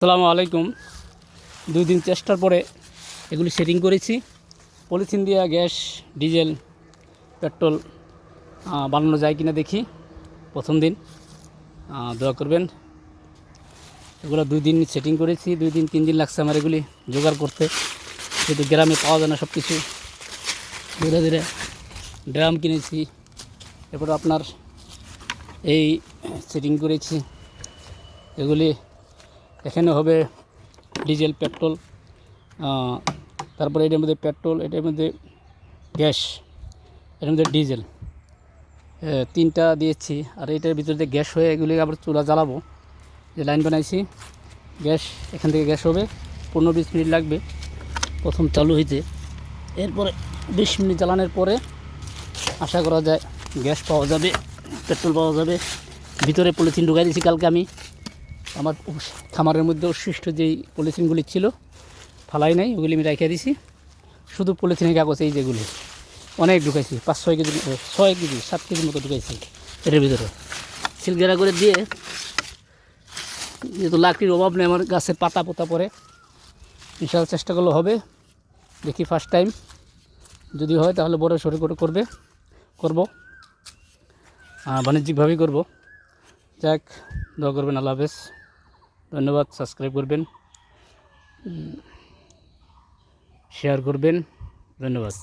আসসালামু আলাইকুম। 2 দিন চেষ্টার পরে এগুলি সেটিং করেছি। পলিথিন দিয়ে গ্যাস, ডিজেল, পেট্রোল বানানো যায় কিনা দেখি। প্রথম দিন দোয়া করবেন। এগুলো 2 দিন সেটিং করেছি, 2 দিন 3 দিন লাগছে আমার এগুলি জোগাড় করতে, যেহেতু গ্রামে পাওয়া যায় না সব কিছু। ধীরে ধীরে ড্রাম কিনেছি, এরপর আপনার এই সেটিং করেছি। এগুলি এখানে হবে ডিজেল, পেট্রোল, তারপরে এটার মধ্যে পেট্রোল, এটার মধ্যে গ্যাস, এটার মধ্যে ডিজেল, 3টা দিয়েছি। আর এটার ভিতরে যে গ্যাস হয়ে এগুলি আবার চুলা জ্বালাবো। যে লাইন বানাইছি, গ্যাস এখান থেকে গ্যাস হবে, 15-20 মিনিট লাগবে প্রথম চালু হইতে। এরপরে 20 মিনিট জ্বালানোর পরে আশা করা যায় গ্যাস পাওয়া যাবে, পেট্রোল পাওয়া যাবে। ভিতরে পলিথিন ঢুকাই দিয়েছি কালকে আমি। আমার খামারের মধ্যে অবশিষ্ট যেই পলিথিনগুলি ছিল ফালাই নাই, ওগুলি আমি রেখে দিছি। শুধু পলিথিনের কাগজ এই যেগুলি অনেক ঢুকাইছি, 5-6 কেজি, 6 কেজি 7 কেজির মতো ঢুকাইছি এটার ভিতরে। সিলগেরা করে দিয়ে, যেহেতু লাকড়ির অভাব নেই আমার, গাছের পাতা পোতা পরে ইনশাআল্লাহ চেষ্টা করলে হবে। দেখি ফার্স্ট টাইম যদি হয় তাহলে বড় সড়ো করে করবো, বাণিজ্যিকভাবেই করব। যাক, দোয়া করবেন। আল্লাহ হাফেজ। ধন্যবাদ। সাবস্ক্রাইব করবেন, শেয়ার করবেন। ধন্যবাদ।